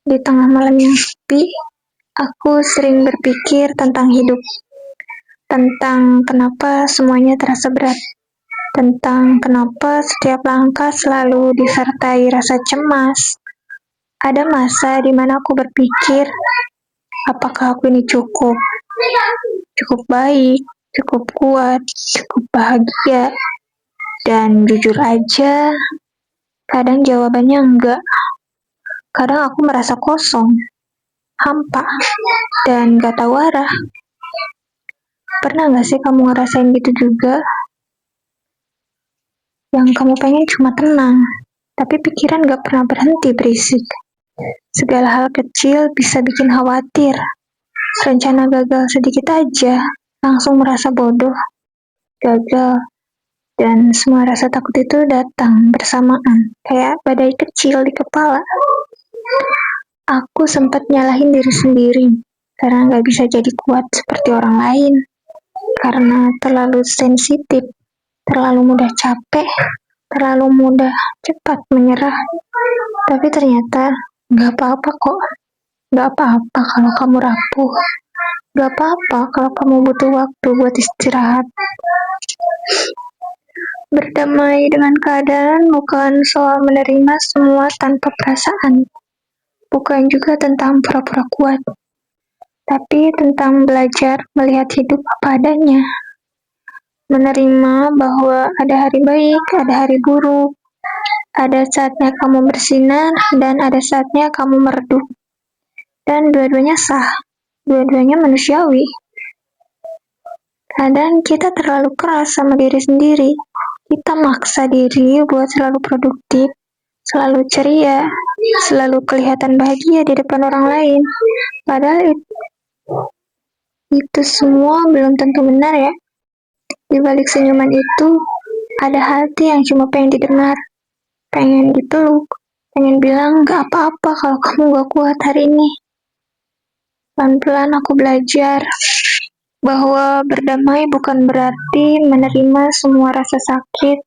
Di tengah malam yang sepi, aku sering berpikir tentang hidup, tentang kenapa semuanya terasa berat, tentang kenapa setiap langkah selalu disertai rasa cemas. Ada masa di mana aku berpikir, apakah aku ini cukup? Cukup baik, cukup kuat, cukup bahagia. Dan jujur aja, kadang jawabannya enggak. Kadang aku merasa kosong, hampa, dan gak tahu arah. Pernah gak sih kamu ngerasain gitu juga? Yang kamu pengen cuma tenang, tapi pikiran gak pernah berhenti berisik. Segala hal kecil bisa bikin khawatir. Rencana gagal sedikit aja, langsung merasa bodoh, gagal, dan semua rasa takut itu datang bersamaan, kayak badai kecil di kepala. Aku sempat nyalahin diri sendiri, karena gak bisa jadi kuat seperti orang lain. Karena terlalu sensitif, terlalu mudah capek, terlalu mudah cepat menyerah. Tapi ternyata gak apa-apa kok. Gak apa-apa kalau kamu rapuh. Gak apa-apa kalau kamu butuh waktu buat istirahat. Berdamai dengan keadaan bukan soal menerima semua tanpa perasaan. Bukan juga tentang pura-pura kuat. Tapi tentang belajar melihat hidup apa adanya. Menerima bahwa ada hari baik, ada hari buruk. Ada saatnya kamu bersinar dan ada saatnya kamu meredup. Dan dua-duanya sah. Dua-duanya manusiawi. Kadang kita terlalu keras sama diri sendiri. Kita maksa diri buat selalu produktif, selalu ceria, selalu kelihatan bahagia di depan orang lain. Padahal itu semua belum tentu benar ya. Di balik senyuman itu, ada hati yang cuma pengen didengar, pengen dipeluk, pengen bilang gak apa-apa kalau kamu gak kuat hari ini. Pelan-pelan aku belajar bahwa berdamai bukan berarti menerima semua rasa sakit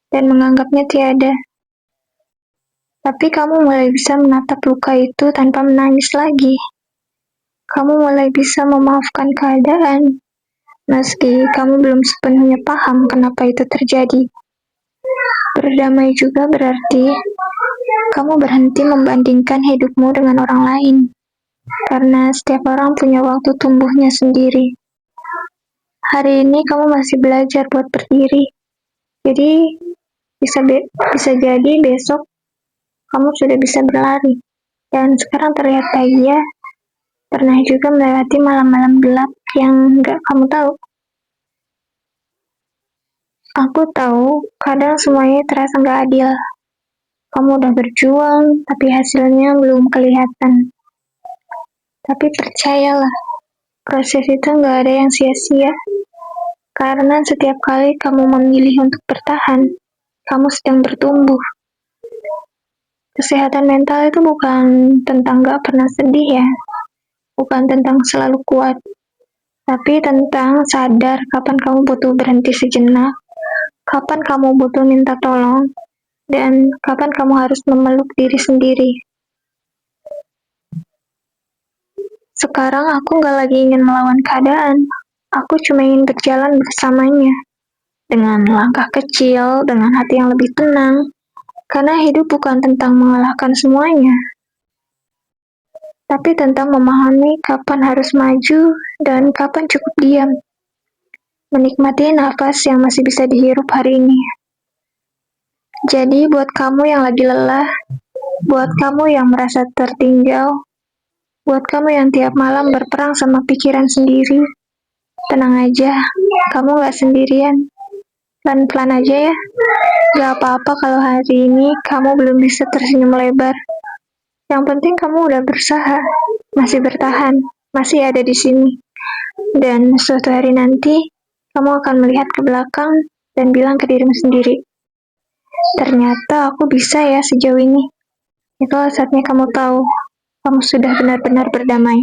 dan menganggapnya tiada. Tapi kamu mulai bisa menatap luka itu tanpa menangis lagi. Kamu mulai bisa memaafkan keadaan, meski kamu belum sepenuhnya paham kenapa itu terjadi. Berdamai juga berarti kamu berhenti membandingkan hidupmu dengan orang lain. Karena setiap orang punya waktu tumbuhnya sendiri. Hari ini kamu masih belajar buat berdiri. Jadi, bisa jadi besok kamu sudah bisa berlari. Dan sekarang terlihat bahagia. Pernah juga melewati malam-malam gelap yang gak kamu tahu. Aku tahu, kadang semuanya terasa gak adil. Kamu udah berjuang, tapi hasilnya belum kelihatan. Tapi percayalah, proses itu gak ada yang sia-sia. Karena setiap kali kamu memilih untuk bertahan, kamu sedang bertumbuh. Kesehatan mental itu bukan tentang gak pernah sedih ya. Bukan tentang selalu kuat. Tapi tentang sadar kapan kamu butuh berhenti sejenak, kapan kamu butuh minta tolong, dan kapan kamu harus memeluk diri sendiri. Sekarang aku gak lagi ingin melawan keadaan. Aku cuma ingin berjalan bersamanya. Dengan langkah kecil, dengan hati yang lebih tenang. Karena hidup bukan tentang mengalahkan semuanya. Tapi tentang memahami kapan harus maju dan kapan cukup diam. Menikmati nafas yang masih bisa dihirup hari ini. Jadi buat kamu yang lagi lelah, buat kamu yang merasa tertinggal, buat kamu yang tiap malam berperang sama pikiran sendiri, tenang aja, kamu gak sendirian. Pelan-pelan aja ya. Gak apa-apa kalau hari ini kamu belum bisa tersenyum lebar. Yang penting kamu udah berusaha, masih bertahan, masih ada di sini. Dan suatu hari nanti, kamu akan melihat ke belakang dan bilang ke dirimu sendiri, ternyata aku bisa ya sejauh ini. Itulah saatnya kamu tahu, kamu sudah benar-benar berdamai.